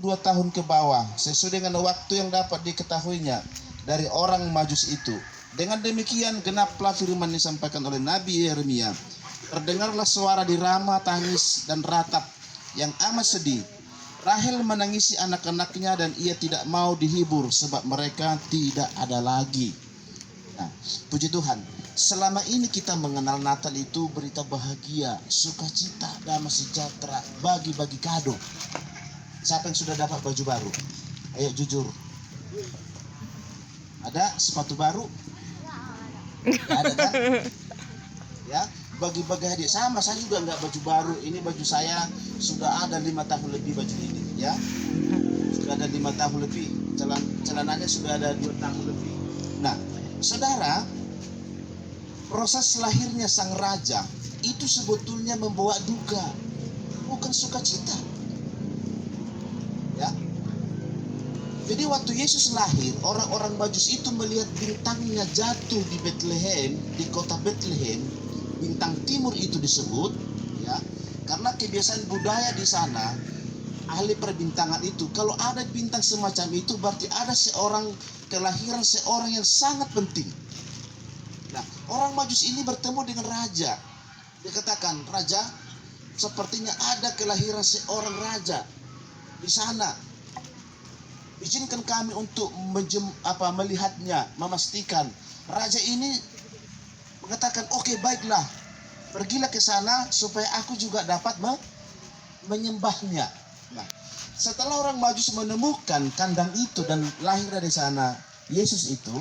2 tahun ke bawah sesuai dengan waktu yang dapat diketahuinya dari orang Majus itu. Dengan demikian genaplah firman yang disampaikan oleh Nabi Yeremia. Terdengarlah suara di Rama tangis dan ratap yang amat sedih. Rahel menangisi anak-anaknya dan ia tidak mau dihibur sebab mereka tidak ada lagi. Nah, puji Tuhan. Selama ini kita mengenal Natal itu berita bahagia, sukacita, damai sejahtera, bagi-bagi kado. Siapa yang sudah dapat baju baru? Ayo jujur. Ada sepatu baru? Gak ada kan? Ya, bagi-bagi hadiah. Sama, saya juga nggak baju baru. Ini baju saya sudah ada 5 tahun lebih baju ini. Ya, sudah ada 5 tahun lebih. Celananya sudah ada 2 tahun lebih. Nah, saudara, proses lahirnya sang raja itu sebetulnya membawa duka, bukan sukacita. Ya. Jadi waktu Yesus lahir, orang-orang Majus itu melihat bintangnya jatuh di Bethlehem, di kota Bethlehem. Bintang timur itu disebut, ya, karena kebiasaan budaya di sana, ahli perbintangan itu, kalau ada bintang semacam itu berarti ada kelahiran seorang yang sangat penting. Nah, orang Majus ini bertemu dengan raja. Dia katakan, "Raja, sepertinya ada kelahiran seorang raja di sana. Izinkan kami untuk melihatnya, memastikan." Raja ini mengatakan, "Oke, baiklah. Pergilah ke sana supaya aku juga dapat menyembahnya." Nah, setelah orang Majus menemukan kandang itu dan lahir dari sana Yesus itu,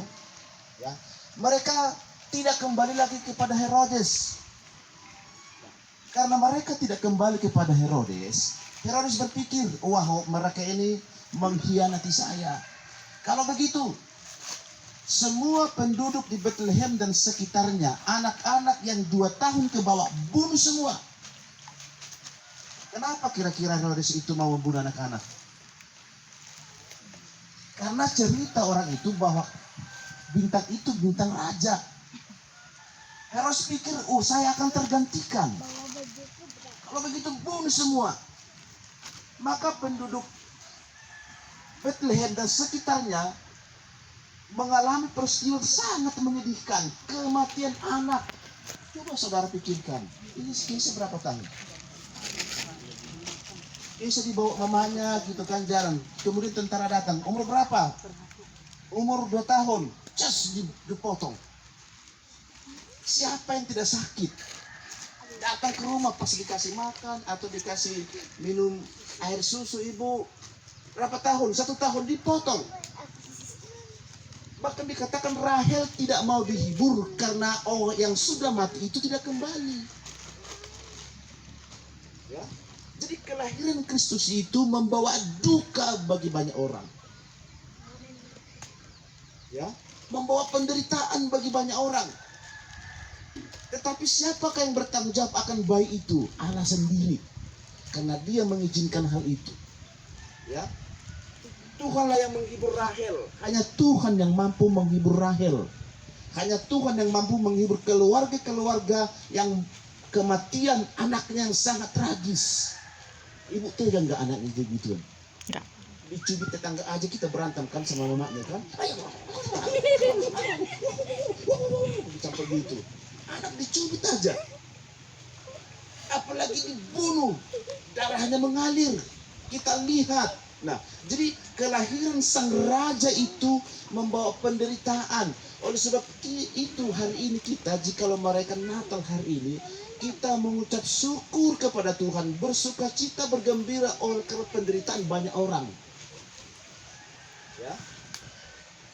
ya, mereka tidak kembali lagi kepada Herodes. Karena mereka tidak kembali kepada Herodes, Herodes berpikir, "Wah, mereka ini mengkhianati saya." Kalau begitu, semua penduduk di Bethlehem dan sekitarnya, anak-anak yang 2 tahun ke bawah, bunuh semua. Kenapa kira-kira Herodes itu mau membunuh anak-anak? Karena cerita orang itu bahwa bintang itu bintang raja. Herodes pikir, saya akan tergantikan. Kalau begitu bunuh semua. Maka penduduk Bethlehem dan sekitarnya mengalami peristiwa sangat menyedihkan, kematian anak. Coba saudara pikirkan, ini kisah berapa tahun? Kisah dibawa mamanya gitu kan jalan, kemudian tentara datang. Umur berapa? Umur 2 tahun, dipotong. Siapa yang tidak sakit? Datang ke rumah pas dikasih makan atau dikasih minum air susu ibu. Berapa tahun? 1 tahun dipotong. Bahkan dikatakan Rahel tidak mau dihibur karena yang sudah mati itu tidak kembali. Ya. Jadi kelahiran Kristus itu membawa duka bagi banyak orang. Ya, membawa penderitaan bagi banyak orang. Tetapi siapakah yang bertanggung jawab akan bayi itu? Allah sendiri. Karena dia mengizinkan hal itu. Ya. Tuhanlah yang menghibur Rahel. Hanya Tuhan yang mampu menghibur Rahel. Hanya Tuhan yang mampu menghibur keluarga-keluarga yang kematian anaknya yang sangat tragis. Ibu tega nggak anaknya begitu? Enggak. Dicubit tetangga aja kita berantem kan sama mamanya kan? Ayo. Sampai gitu. Anak dicubit aja. Apalagi dibunuh. Darahnya mengalir. Kita lihat. Nah, jadi kelahiran sang raja itu membawa penderitaan. Oleh sebab itu hari ini kita, jikalau merayakan Natal hari ini, kita mengucap syukur kepada Tuhan, bersuka cita, bergembira oleh karena penderitaan banyak orang. Ya.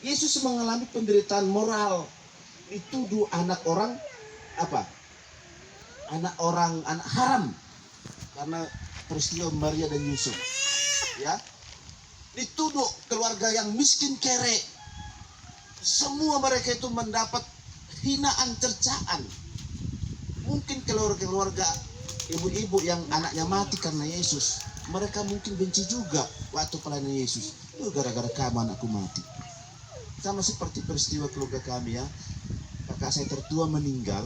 Yesus mengalami penderitaan moral. Dituduh anak orang anak haram karena peristiwa Maria dan Yusuf. Ya. Dituduh keluarga yang miskin kere. Semua mereka itu mendapat hinaan, cercaan. Mungkin keluarga ibu-ibu yang anaknya mati karena Yesus, mereka mungkin benci juga waktu pelayanan Yesus. Gara-gara kamu anakku mati. Sama seperti peristiwa keluarga kami ya. Kakak saya tertua meninggal.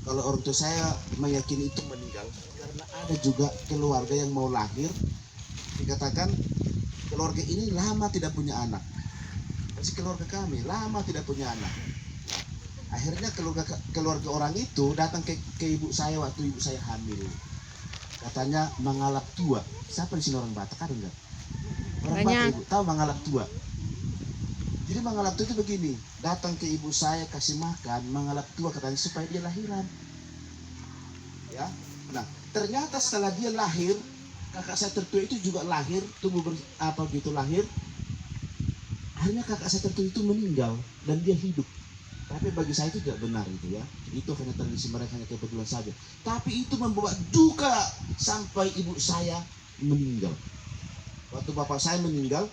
Kalau orang tua saya meyakini itu meninggal karena ada juga keluarga yang mau lahir Dikatakan keluarga ini lama tidak punya anak. Masih keluarga kami lama tidak punya anak. Akhirnya keluarga orang itu datang ke ibu saya waktu ibu saya hamil. Katanya mengalap tua. Siapa di sini orang Batak, ada enggak? Orang Batak ibu tahu mengalap tua. Jadi mengalap tua itu begini, datang ke ibu saya kasih makan, mengalap tua katanya supaya dia lahiran. Ya, nah ternyata setelah dia lahir, kakak saya tertua itu juga lahir, lahir. Akhirnya kakak saya tertua itu meninggal dan dia hidup. Tapi bagi saya itu tidak benar itu ya. Itu hanya tradisi mereka, hanya kebetulan saja. Tapi itu membawa duka sampai ibu saya meninggal. Waktu bapak saya meninggal,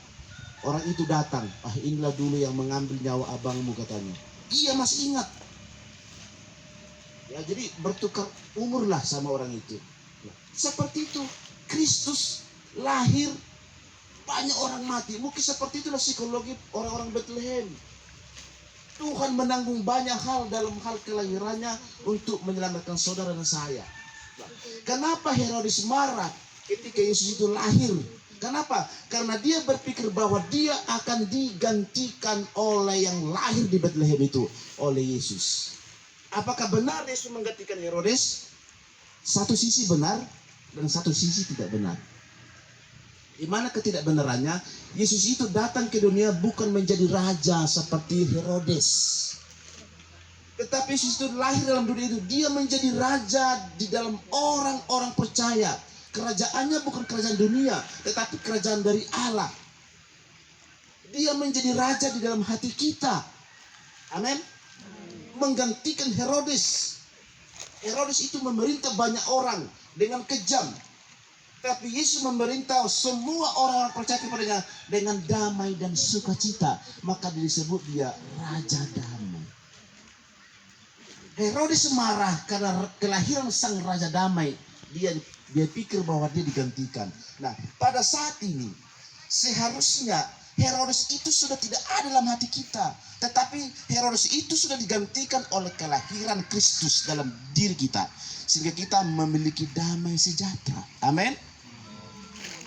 orang itu datang, inilah dulu yang mengambil nyawa abangmu katanya. Iya masih ingat. Ya jadi bertukar umur lah sama orang itu. Nah, seperti itu Kristus lahir, banyak orang mati. Mungkin seperti itulah psikologi orang-orang Bethlehem. Tuhan menanggung banyak hal dalam hal kelahirannya untuk menyelamatkan saudara dan saya. Nah, kenapa Herodes marah ketika Yesus itu lahir? Kenapa? Karena dia berpikir bahwa dia akan digantikan oleh yang lahir di Bethlehem itu, oleh Yesus. Apakah benar Yesus menggantikan Herodes? Satu sisi benar dan satu sisi tidak benar. Di mana ketidakbenarannya? Yesus itu datang ke dunia bukan menjadi raja seperti Herodes. Tetapi Yesus itu lahir dalam dunia itu, dia menjadi raja di dalam orang-orang percaya. Kerajaannya bukan kerajaan dunia, tetapi kerajaan dari Allah. Dia menjadi raja di dalam hati kita. Amin. Menggantikan Herodes. Herodes itu memerintah banyak orang dengan kejam. Tapi Yesus memerintah semua orang percaya kepadanya dengan damai dan sukacita. Maka disebut dia Raja Damai. Herodes marah karena kelahiran sang Raja Damai. Dia pikir bahwa dia digantikan. Nah, pada saat ini seharusnya Herodes itu sudah tidak ada dalam hati kita. Tetapi Herodes itu sudah digantikan oleh kelahiran Kristus dalam diri kita. Sehingga kita memiliki damai sejahtera. Amin.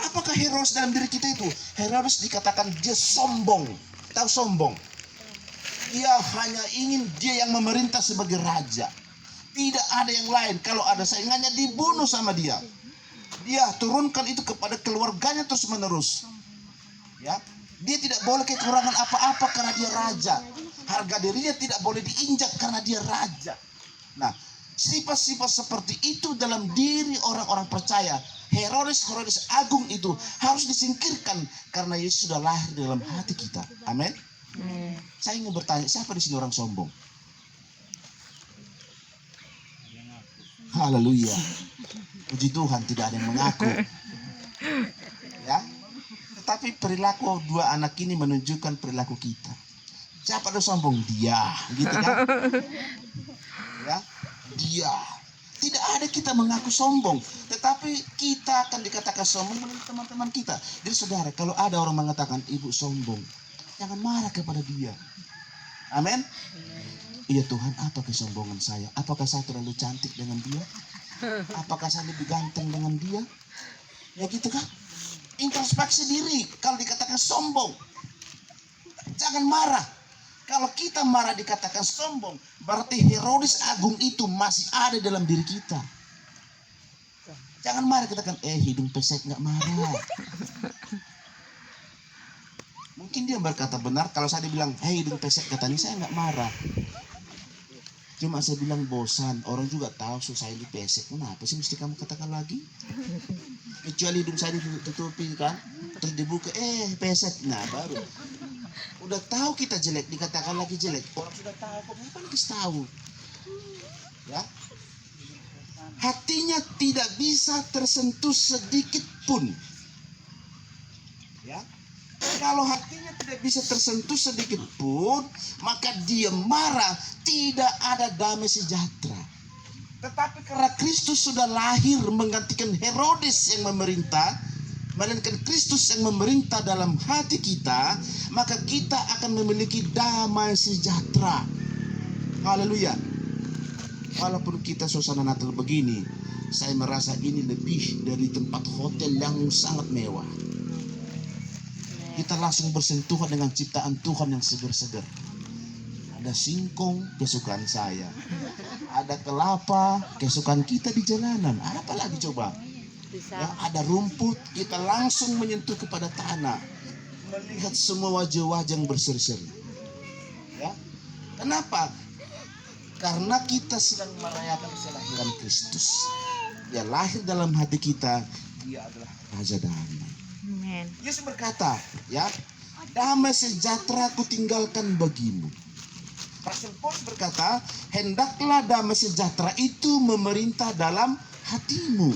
Apakah Herodes dalam diri kita itu? Herodes dikatakan dia sombong. Tahu sombong? Dia hanya ingin dia yang memerintah sebagai raja. Tidak ada yang lain. Kalau ada saingannya dibunuh sama dia. Dia turunkan itu kepada keluarganya terus menerus. Ya, dia tidak boleh kekurangan apa-apa karena dia raja. Harga dirinya tidak boleh diinjak karena dia raja. Nah, sifat-sifat seperti itu dalam diri orang-orang percaya. Herodes agung itu harus disingkirkan karena Yesus sudah lahir dalam hati kita. Amin. Saya ingin bertanya, siapa di sini orang sombong? Haleluya. Puji Tuhan, tidak ada yang mengaku. Ya. Tetapi perilaku dua anak ini menunjukkan perilaku kita. Siapa yang sombong? Dia, gitu kan? Ya, dia. Tidak ada kita mengaku sombong, tetapi kita akan dikatakan sombong oleh teman-teman kita. Jadi saudara, kalau ada orang mengatakan ibu sombong, jangan marah kepada dia. Amin. Iya Tuhan, apa kesombongan saya? Apakah saya terlalu cantik dengan dia? Apakah saya lebih ganteng dengan dia? Ya gitu kan? Introspeksi diri kalau dikatakan sombong. Jangan marah. Kalau kita marah dikatakan sombong, berarti Herodes agung itu masih ada dalam diri kita. Jangan marah, katakan, hidung pesek nggak marah. Mungkin dia berkata benar. Kalau saya dibilang, hidung pesek, katanya saya nggak marah. Cuma saya bilang bosan. Orang juga tahu saya ini pesek. Kenapa sih mesti kamu katakan lagi? Kecuali hidung saya ditutupi kan, terus dibuka, pesek. Nah baru. Udah tahu kita jelek, dikatakan lagi jelek. Orang sudah tahu, kok kenapa lagi tahu? Ya. Hatinya tidak bisa tersentuh sedikit pun. Ya. Kalau hatinya tidak bisa tersentuh sedikit pun, maka dia marah, tidak ada damai sejahtera. Tetapi karena Kristus sudah lahir menggantikan Herodes yang memerintah, melainkan Kristus yang memerintah dalam hati kita, maka kita akan memiliki damai sejahtera. Haleluya. Walaupun kita suasana Natal begini, saya merasa ini lebih dari tempat hotel yang sangat mewah. Kita langsung bersentuhan dengan ciptaan Tuhan yang segar-segar. Ada singkong, kesukaan saya. Ada kelapa, kesukaan kita di jalanan. Ada apa lagi coba? Ya, ada rumput, kita langsung menyentuh kepada tanah. Melihat semua wajah-wajah yang berseri-seri. Ya. Kenapa? Karena kita sedang merayakan kelahiran Kristus. Dia lahir dalam hati kita. Dia adalah Raja Damai. Amen. Yesus berkata, ya, damai sejahtera ku tinggalkan bagimu. Rasul Paulus berkata, hendaklah damai sejahtera itu memerintah dalam hatimu.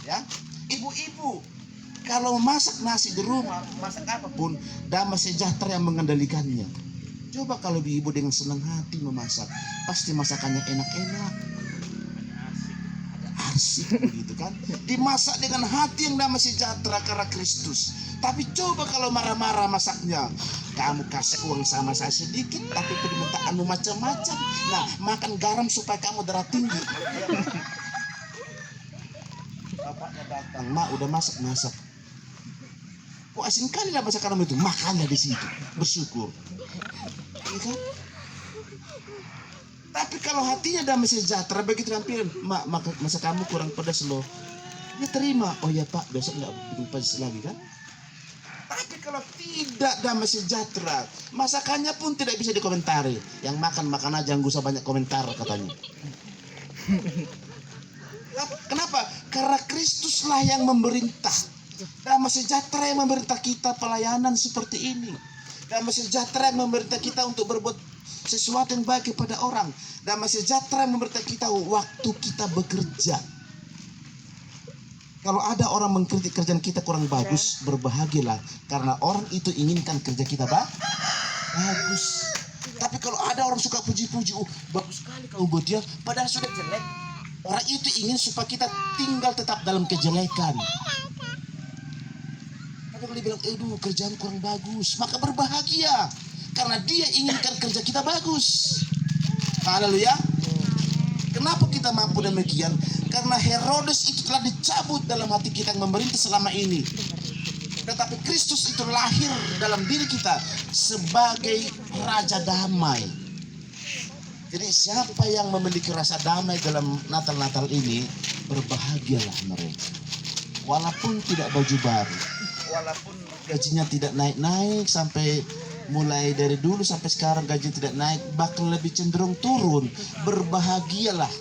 Ya, ibu-ibu, kalau masak nasi di rumah, masak apapun, damai sejahtera yang mengendalikannya. Coba kalau ibu dengan senang hati memasak, pasti masakannya enak-enak, ada arsik begitu kan. Dimasak dengan hati yang damai sejahtera karena Kristus. Tapi coba kalau marah-marah masaknya, kamu kasih uang sama saya sedikit, tapi permintaanmu macam-macam. Nah, makan garam supaya kamu darah tinggi. Bapaknya datang, mak udah masak. Kok asin kali lah masakan kamu itu, makanlah di situ, bersyukur. Ya kan? Tapi kalau hatinya damai sejahtera, begitu tampilan, mak masa kamu kurang pedas loh, dia terima. Oh ya pak, besok nggak bikin pedas lagi kan. Tapi kalau tidak damai sejahtera, masakannya pun tidak bisa dikomentari. Yang makan aja, nggak usah banyak komentar katanya. Kenapa? Karena Kristuslah yang memerintah. Damai sejahtera yang memerintah kita pelayanan seperti ini. Damai sejahtera yang memerintah kita untuk berbuat sesuatu yang baik kepada orang. Damai sejahtera yang memerintah kita waktu kita bekerja. Kalau ada orang mengkritik kerjaan kita kurang bagus, berbahagialah. Karena orang itu inginkan kerja kita bagus. Tapi kalau ada orang suka puji-puji, bagus sekali kamu buat dia, padahal sudah jelek. Orang itu ingin supaya kita tinggal tetap dalam kejelekan. Tapi kalau dia bilang, kerjaan kurang bagus, maka berbahagia. Karena dia inginkan kerja kita bagus. Haleluya. Kenapa kita mampu demikian? Karena Herodes itu telah dicabut dalam hati kita yang memerintah selama ini. Tetapi Kristus itu lahir dalam diri kita sebagai Raja Damai. Jadi siapa yang memiliki rasa damai dalam Natal-Natal ini, berbahagialah mereka. Walaupun tidak baju baru, walaupun gajinya tidak naik-naik sampai mulai dari dulu sampai sekarang gaji tidak naik, bahkan lebih cenderung turun, berbahagialah.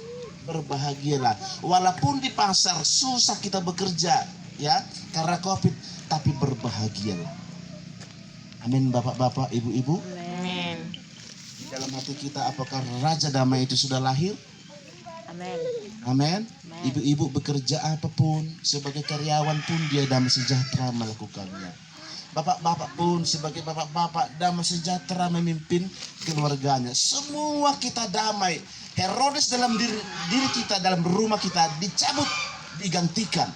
Berbahagialah. Walaupun di pasar susah kita bekerja, ya, karena Covid, tapi berbahagialah. Amin, bapak-bapak, ibu-ibu. Amin. Dalam hati kita, apakah Raja Damai itu sudah lahir? Amin. Amin. Ibu-ibu bekerja apapun, sebagai karyawan pun dia damai sejahtera melakukannya. Bapak-bapak pun sebagai bapak-bapak damai sejahtera memimpin keluarganya. Semua kita damai. Herodes dalam diri kita, dalam rumah kita dicabut, digantikan.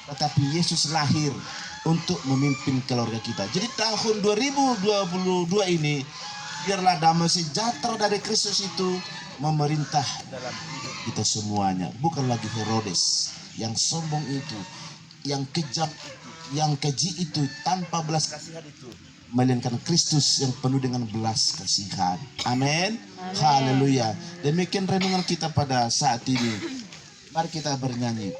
Tetapi Yesus lahir untuk memimpin keluarga kita. Jadi tahun 2022 ini, biarlah damai sejahtera dari Kristus itu memerintah dalam hidup kita semuanya. Bukan lagi Herodes yang sombong itu, yang kejam itu, yang keji itu, tanpa belas kasihan itu, melainkan Kristus yang penuh dengan belas kasihan. Amin. Haleluya. Demikian renungan kita pada saat ini. Mari kita bernyanyi.